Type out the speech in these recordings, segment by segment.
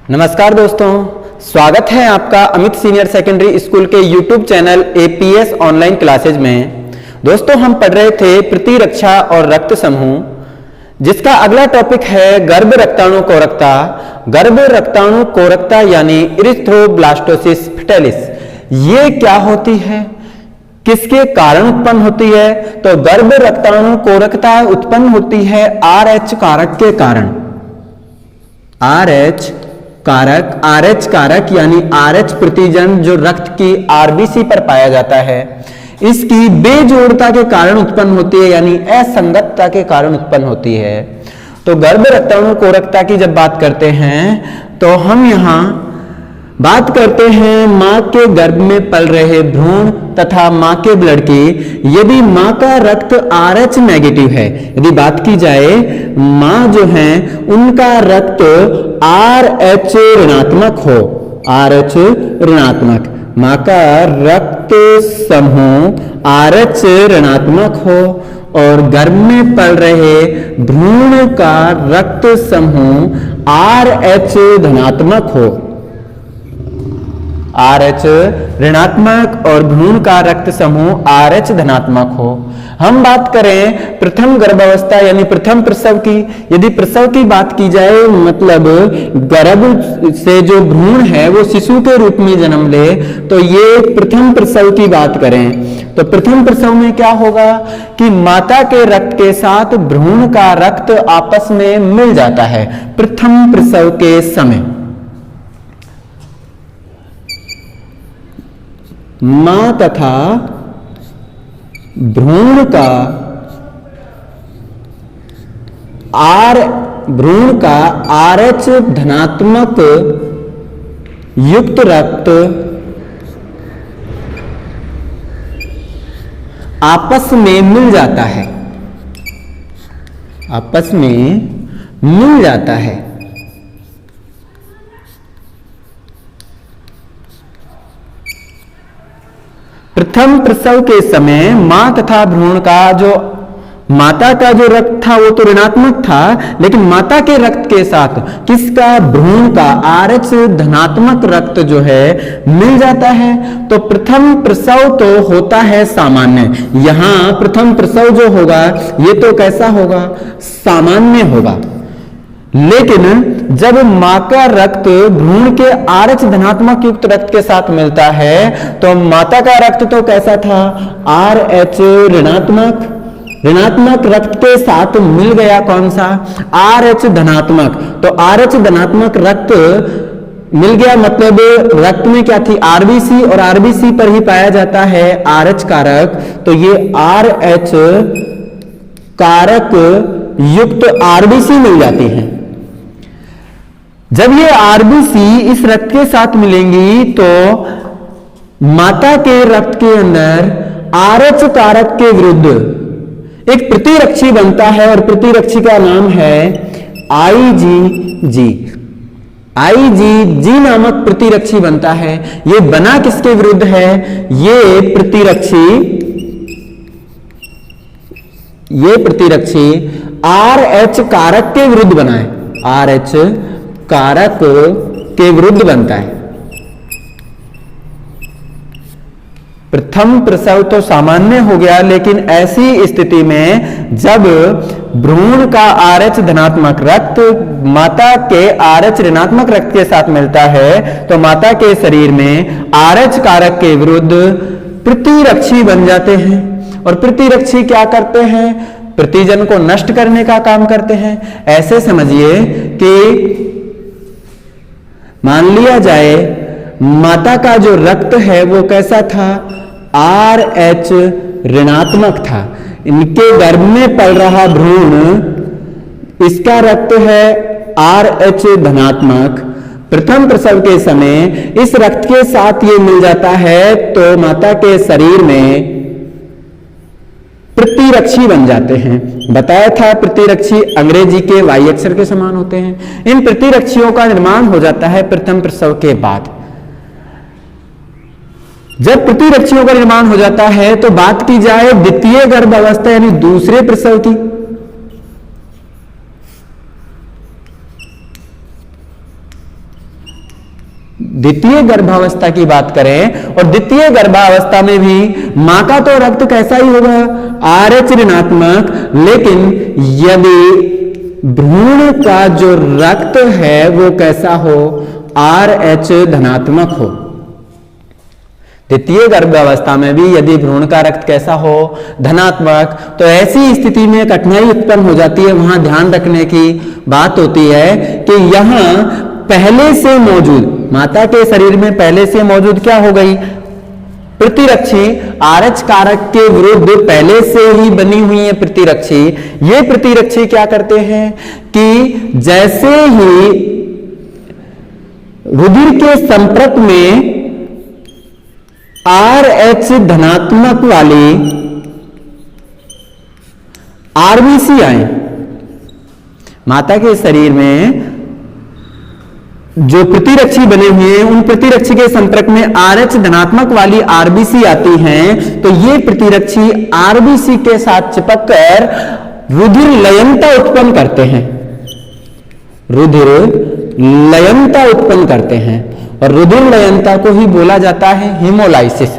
नमस्कार दोस्तों, स्वागत है आपका अमित सीनियर सेकेंडरी स्कूल के YouTube channel APS online classes में। दोस्तों, हम पढ़ रहे थे प्रतिरक्षा और रक्त समूह, जिसका अगला टॉपिक है गर्भ रक्ताणु कोरकता। गर्भ रक्ताणु कोरकता यानी इरिथ्रोब्लास्टोसिस फिटेलिस, ये क्या होती है, किसके कारण उत्पन्न होती है? तो गर्भ रक्ताणु कोरकता उत्पन्न होती है RH कारक के कारण। RH कारक यानी RH प्रतिजन जो रक्त की RBC पर पाया जाता है, इसकी बेजोड़ता के कारण उत्पन्न होती है, यानी असंगतता के कारण उत्पन्न होती है। तो गर्भ रक्ताणु कोरकता की जब बात करते हैं तो हम यहां बात करते हैं मां के गर्भ में पल रहे भ्रूण तथा मां के ब्लड की। यदि मां का रक्त RH नेगेटिव है, यदि बात की जाए मां जो है उनका रक्त RH ऋणात्मक हो, RH ऋणात्मक, मां का रक्त समूह RH ऋणात्मक हो और गर्भ में पल रहे भ्रूण का रक्त समूह RH धनात्मक हो, RH ऋणात्मक और भ्रूण का रक्त समूह RH धनात्मक हो। हम बात करें प्रथम गर्भावस्था यानी प्रथम प्रसव की। यदि प्रसव की बात की जाए, मतलब गर्भ से जो भ्रूण है वो शिशु के रूप में जन्म ले, तो ये प्रथम प्रसव की बात करें तो प्रथम प्रसव में क्या होगा कि माता के रक्त के साथ भ्रूण का रक्त आपस में मिल जाता है। प्रथम प्रसव के समय मां तथा भ्रूण का भ्रूण का RH धनात्मक युक्त रक्त आपस में मिल जाता है, आपस में मिल जाता है। प्रथम प्रसव के समय मां तथा भ्रूण का जो माता का जो रक्त था वो तो ऋणात्मक था, लेकिन माता के रक्त के साथ किसका, भ्रूण का RH धनात्मक रक्त जो है मिल जाता है। तो प्रथम प्रसव तो होता है सामान्य। यहां प्रथम प्रसव जो होगा ये तो कैसा होगा, सामान्य होगा। लेकिन जब मां का रक्त भ्रूण के RH धनात्मक युक्त रक्त के साथ मिलता है तो माता का रक्त तो कैसा था, RH ऋणात्मक रक्त के साथ मिल गया कौन सा, RH धनात्मक। तो RH धनात्मक रक्त मिल गया, मतलब रक्त में क्या थी, RBC, और RBC पर ही पाया जाता है RH कारक। तो ये RH कारक युक्त RBC मिल जाती है। जब ये RBC इस रक्त के साथ मिलेंगी तो माता के रक्त के अंदर RH कारक के विरुद्ध एक प्रतिरक्षी बनता है और प्रतिरक्षी का नाम है IgG। IgG नामक प्रतिरक्षी बनता है। ये बना किसके विरुद्ध है, ये प्रतिरक्षी RH कारक के विरुद्ध बना है, RH कारक के विरुद्ध बनता है। प्रथम प्रसव तो सामान्य हो गया, लेकिन ऐसी स्थिति में जब भ्रूण का RH धनात्मक रक्त माता के RH ऋणात्मक रक्त के साथ मिलता है तो माता के शरीर में RH कारक के विरुद्ध प्रतिरक्षी बन जाते हैं। और प्रतिरक्षी क्या करते हैं, प्रतिजन को नष्ट करने का काम करते हैं। ऐसे समझिए कि मान लिया जाए माता का जो रक्त है वो कैसा था, RH ऋणात्मक था। इनके गर्भ में पल रहा भ्रूण, इसका रक्त है RH धनात्मक। प्रथम प्रसव के समय इस रक्त के साथ ये मिल जाता है तो माता के शरीर में प्रतिरक्षी बन जाते हैं। बताया था प्रतिरक्षी अंग्रेजी के Y अक्षर के समान होते हैं। इन प्रतिरक्षियों का निर्माण हो जाता है प्रथम प्रसव के बाद। जब प्रतिरक्षियों का निर्माण हो जाता है तो बात की जाए द्वितीय गर्भावस्था यानी दूसरे प्रसव की। द्वितीय गर्भावस्था की बात करें और द्वितीय गर्भावस्था में भी मां का तो रक्त कैसा ही होगा, RH ऋणात्मक, लेकिन यदि भ्रूण का जो रक्त है वो कैसा हो, RH धनात्मक हो। द्वितीय गर्भावस्था में भी यदि भ्रूण का रक्त कैसा हो, धनात्मक, तो ऐसी स्थिति में कठिनाई उत्पन्न हो जाती है। वहां ध्यान रखने की बात होती है कि यहां पहले से मौजूद, माता के शरीर में पहले से मौजूद क्या हो गई, प्रतिरक्षी, RH कारक के विरुद्ध पहले से ही बनी हुई है प्रतिरक्षी। ये प्रतिरक्षी क्या करते हैं कि जैसे ही रुधिर के संपर्क में RH धनात्मक वाली RBC आए, माता के शरीर में जो प्रतिरक्षी बने हुए हैं उन प्रतिरक्षी के संपर्क में RH धनात्मक वाली RBC आती हैं, तो ये प्रतिरक्षी RBC के साथ चिपककर रुधिर लयनता उत्पन्न करते हैं, रुधिर लयनता उत्पन्न करते हैं। और रुधिर लयनता को ही बोला जाता है हीमोलाइसिस।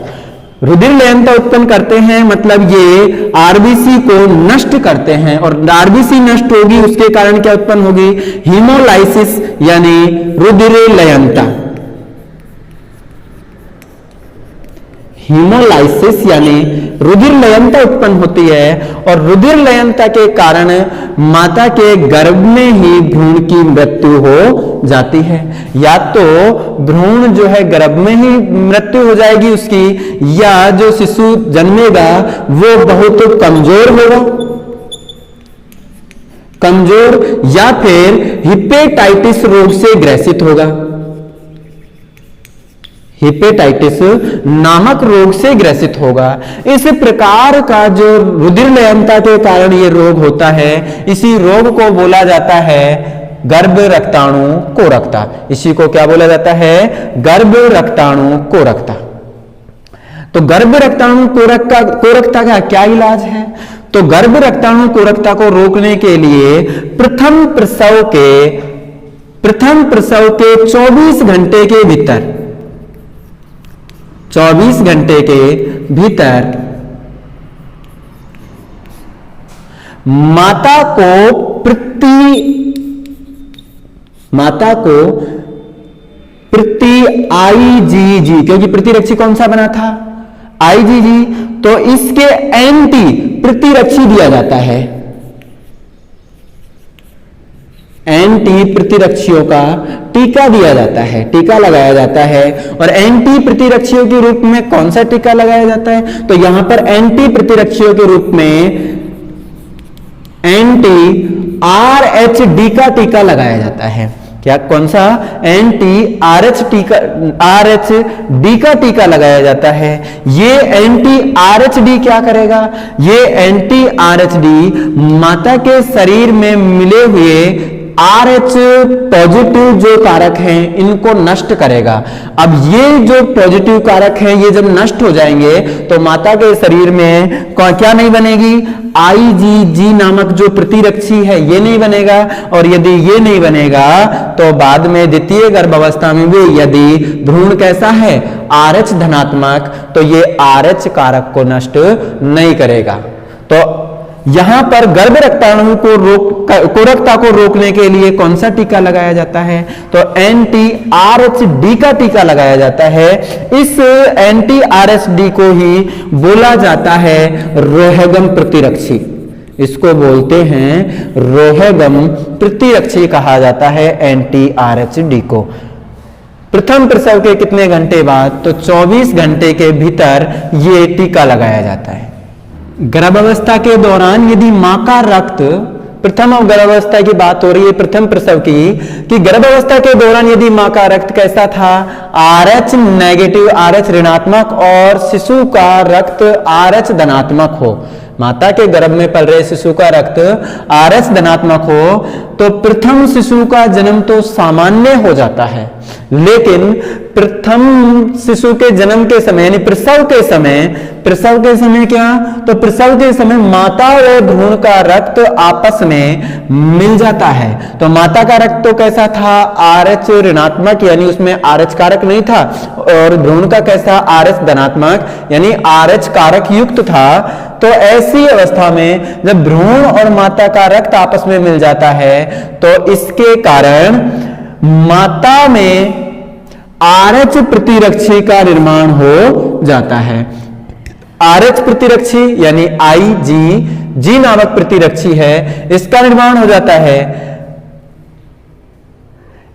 रुधिर लयनता उत्पन्न करते हैं मतलब ये आरबीसी को नष्ट करते हैं, और आरबीसी नष्ट होगी उसके कारण क्या उत्पन्न होगी, हीमोलाइसिस यानी रुधिर लयनता। हीमोलाइसिस यानी रुधिर लयनता उत्पन्न होती है, और रुधिर लयनता के कारण माता के गर्भ में ही भ्रूण की मृत्यु हो जाती है। या तो भ्रूण जो है गर्भ में ही मृत्यु हो जाएगी उसकी, या जो शिशु जन्मेगा वो बहुत कमजोर होगा, कमजोर, या फिर हिपेटाइटिस रोग से ग्रसित होगा, हिपेटाइटिस नामक रोग से ग्रसित होगा। इस प्रकार का जो रुधिर लयनता के कारण ये रोग होता है, इसी रोग को बोला जाता है गर्भ रक्ताणु कोरकता। इसी को क्या बोला जाता है, गर्भ रक्ताणु कोरकता। तो गर्भ रक्ताणु कोरकता का क्या इलाज है, तो गर्भ रक्ताणु कोरकता को रोकने के लिए प्रथम प्रसव के 24 घंटे के भीतर, 24 घंटे के भीतर माता को प्रति IgG, क्योंकि प्रतिरक्षी कौन सा बना था, IgG, तो इसके एंटी प्रतिरक्षी दिया जाता है, एंटी प्रतिरक्षियों का टीका दिया जाता है, टीका लगाया जाता है। और एंटी प्रतिरक्षियों के रूप में कौन सा टीका लगाया जाता है, तो यहां पर एंटी प्रतिरक्षियों के रूप में एंटी RHD का टीका लगाया जाता है। क्या, कौन सा, एंटी RHD का टीका लगाया जाता है। ये एंटी RHD क्या करेगा, ये एंटी RHD माता के शरीर में मिले हुए RH पॉजिटिव जो कारक हैं इनको नष्ट करेगा। अब ये जो पॉजिटिव कारक हैं ये जब नष्ट हो जाएंगे तो माता के शरीर में क्या नहीं बनेगी, IgG नामक जो प्रतिरक्षी है ये नहीं बनेगा। और यदि ये नहीं बनेगा तो बाद में द्वितीय गर्भावस्था में भी यदि भ्रूण कैसा है, RH धनात्मक, तो ये RH कारक को नष्ट नहीं करेगा। तो यहां पर गर्भ रक्ताणु कोरकता को रोकने के लिए कौन सा टीका लगाया जाता है, तो एंटी RHD का टीका लगाया जाता है। इस एंटी RHD को ही बोला जाता है रोहेगम प्रतिरक्षी, इसको बोलते हैं रोहेगम प्रतिरक्षी कहा जाता है एंटी RHD को। प्रथम प्रसव के कितने घंटे बाद, तो 24 घंटे के भीतर ये टीका लगाया जाता है। गर्भावस्था के दौरान यदि मां का रक्त, प्रथम गर्भावस्था की बात हो रही है प्रथम प्रसव की, कि गर्भावस्था के दौरान यदि मां का रक्त कैसा था, RH नेगेटिव, RH ऋणात्मक, और शिशु का रक्त RH धनात्मक हो, माता के गर्भ में पल रहे शिशु का रक्त RH धनात्मक हो, तो प्रथम शिशु का जन्म तो सामान्य हो जाता है, लेकिन प्रथम शिशु के जन्म के समय यानी प्रसव के समय क्या, तो प्रसव के समय माता और भ्रूण का रक्त आपस में मिल जाता है। तो माता का रक्त तो कैसा था, RH ऋणात्मक यानी उसमें RH कारक नहीं था, और भ्रूण का कैसा, RH धनात्मक यानी RH कारक युक्त था। तो ऐसी अवस्था में जब भ्रूण और माता का रक्त आपस में मिल जाता है तो इसके कारण माता में RH प्रतिरक्षी का निर्माण हो जाता है। RH प्रतिरक्षी यानी IG नामक प्रतिरक्षी है, इसका निर्माण हो जाता है।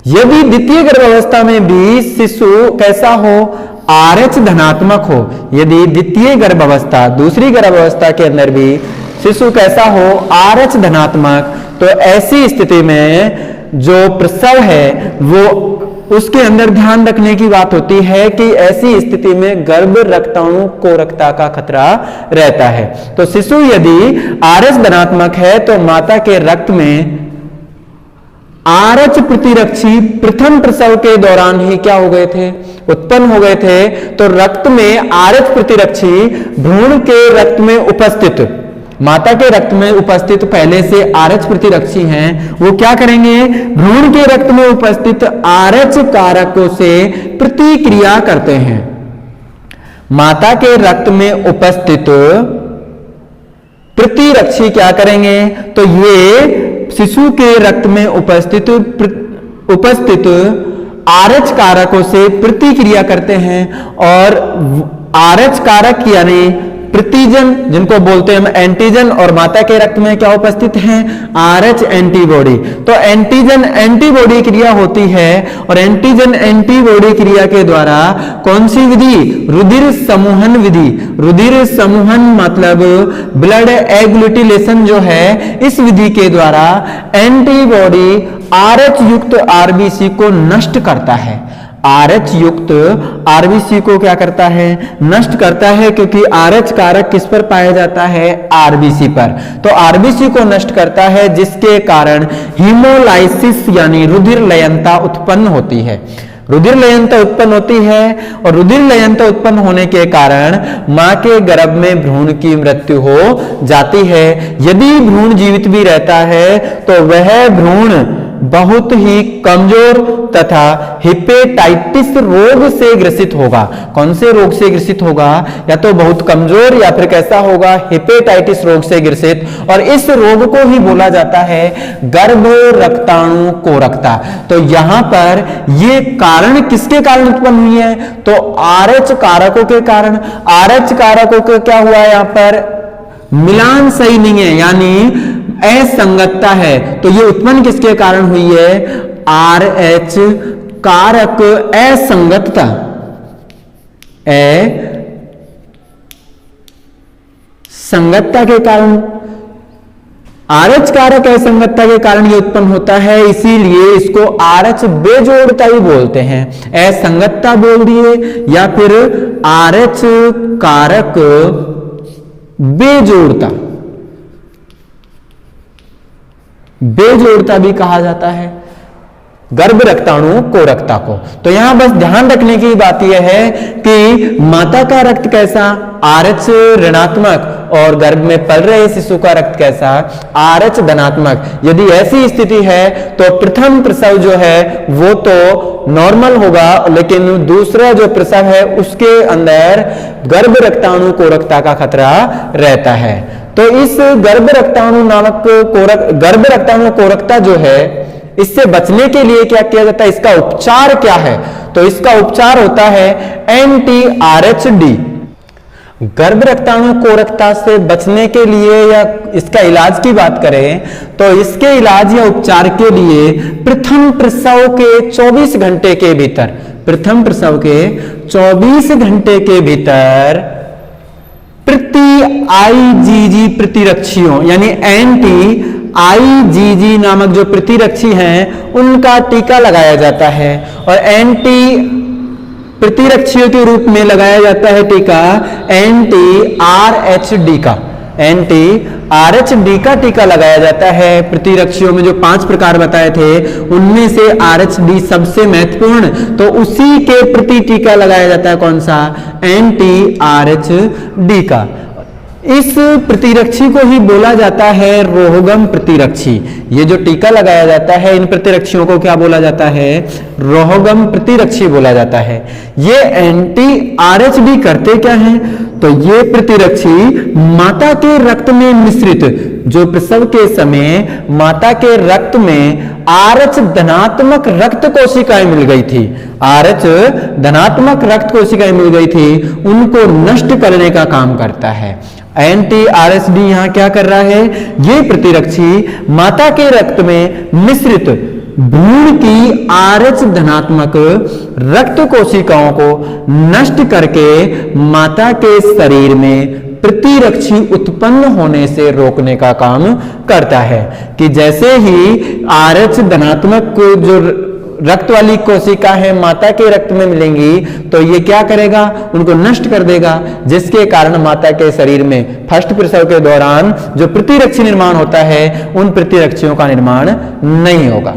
यदि द्वितीय गर्भावस्था में भी शिशु कैसा हो, RH धनात्मक हो, यदि द्वितीय गर्भावस्था दूसरी गर्भावस्था के अंदर भी शिशु कैसा हो, RH धनात्मक, तो ऐसी स्थिति में जो प्रसव है वो उसके अंदर ध्यान रखने की बात होती है कि ऐसी स्थिति में गर्भ रक्ताणु कोरकता का खतरा रहता है। तो शिशु यदि RH धनात्मक है तो माता के रक्त में RH प्रतिरक्षी प्रथम प्रसव के दौरान ही क्या हो गए थे, उत्पन्न हो गए थे। तो रक्त में RH प्रतिरक्षी भ्रूण के रक्त में उपस्थित, माता के रक्त में उपस्थित पहले से RH प्रतिरक्षी हैं, वो क्या करेंगे, भ्रूण के रक्त में उपस्थित RH कारकों से प्रतिक्रिया करते हैं। माता के रक्त में उपस्थित प्रतिरक्षी क्या करेंगे, तो ये शिशु के रक्त में उपस्थित RH कारकों से प्रतिक्रिया करते हैं, और RH कारक यानी प्रतिजन जिनको बोलते हैं हम एंटीजन, और माता के रक्त में क्या उपस्थित हैं, RH एंटीबॉडी। तो एंटीजन एंटीबॉडी क्रिया होती है, और एंटीजन एंटीबॉडी क्रिया के द्वारा कौन सी विधि, रुधिर समूहन विधि। रुधिर समूहन मतलब ब्लड एग्लूटिलेशन जो है, इस विधि के द्वारा एंटीबॉडी RH युक्त RBC को नष्ट करता है। RH युक्त RBC को क्या करता है, नष्ट करता है, क्योंकि RH कारक किस पर पाया जाता है, RBC पर। तो RBC को नष्ट करता है, जिसके कारण हीमोलाइसिस यानी रुधिर लयनता उत्पन्न होती है। रुधिर लयनता उत्पन्न होती है, और रुधिर लयनता उत्पन्न होने के कारण मां के गर्भ में भ्रूण की मृत्यु हो जाती है। यदि भ्रूण जीवित भी रहता है तो वह भ्रूण बहुत ही कमजोर तथा हेपेटाइटिस रोग से ग्रसित होगा। कौन से रोग से ग्रसित होगा, या तो बहुत कमजोर या फिर कैसा होगा, हेपेटाइटिस रोग से ग्रसित। और इस रोग को ही बोला जाता है गर्भ रक्ताणु कोरकता। तो यहां पर ये कारण किसके कारण उत्पन्न हुई है, तो RH कारकों के कारण। RH कारकों का क्या हुआ, यहां पर मिलान सही नहीं है यानी असंगतता है। तो ये उत्पन्न किसके कारण हुई है, RH कारक असंगतता, संगतता के कारण, RH कारक असंगतता के कारण ये उत्पन्न होता है। इसीलिए इसको RH बेजोड़ता भी बोलते हैं। असंगतता बोल दिए या फिर RH कारक बेजोड़ता भी कहा जाता है गर्भ रक्ताणु कोरकता को। तो यहां बस ध्यान रखने की बात यह है कि माता का रक्त कैसा, RH ऋणात्मक, और गर्भ में पल रहे शिशु का रक्त कैसा, RH धनात्मक। यदि ऐसी स्थिति है तो प्रथम प्रसव जो है वो तो नॉर्मल होगा, लेकिन दूसरा जो प्रसव है उसके अंदर गर्भ रक्ताणु कोरकता का खतरा रहता है। तो इस गर्भ रक्ताणु कोरकता जो है, इससे बचने के लिए क्या किया जाता है, इसका उपचार क्या है, तो इसका उपचार होता है anti-RHD। गर्भ रक्ताणु कोरकता से बचने के लिए या इसका इलाज की बात करें तो इसके इलाज या उपचार के लिए प्रथम प्रसव के 24 घंटे के भीतर, प्रथम प्रसव के 24 घंटे के भीतर प्रति IgG प्रतिरक्षियों यानी anti-IgG नामक जो प्रतिरक्षी हैं उनका टीका लगाया जाता है, और एंटी प्रतिरक्षियों के रूप में लगाया जाता है टीका anti-RHD का। एंटी आरएच डी का टीका लगाया जाता है। प्रतिरक्षियों में जो 5 प्रकार बताए थे उनमें से आरएच डी सबसे महत्वपूर्ण, तो उसी के प्रति टीका लगाया जाता है कौन सा, एंटी आरएच डी का। इस प्रतिरक्षी को ही बोला जाता है रोहगम प्रतिरक्षी। ये जो टीका लगाया जाता है इन प्रतिरक्षियों को क्या बोला जाता है, रोहगम प्रतिरक्षी बोला जाता है। ये एंटी आरएचडी करते क्या हैं, तो ये प्रतिरक्षी माता के रक्त में मिश्रित, जो प्रसव के समय माता के रक्त में आरएच धनात्मक रक्त कोशिकाएं मिल गई थी, आरएच धनात्मक रक्त कोशिकाएं मिल गई थी, उनको नष्ट करने का काम करता है। एंटी आरएचडी यहां क्या कर रहा है, ये प्रतिरक्षी माता के रक्त में मिश्रित भ्रूण की आरएच धनात्मक रक्त कोशिकाओं को नष्ट करके माता के शरीर में प्रतिरक्षी उत्पन्न होने से रोकने का काम करता है। कि जैसे ही आरएच धनात्मक जो रक्त वाली कोशिका है माता के रक्त में मिलेंगी तो ये क्या करेगा, उनको नष्ट कर देगा, जिसके कारण माता के शरीर में फर्स्ट प्रसव के दौरान जो प्रतिरक्षी निर्माण होता है उन प्रतिरक्षियों का निर्माण नहीं होगा।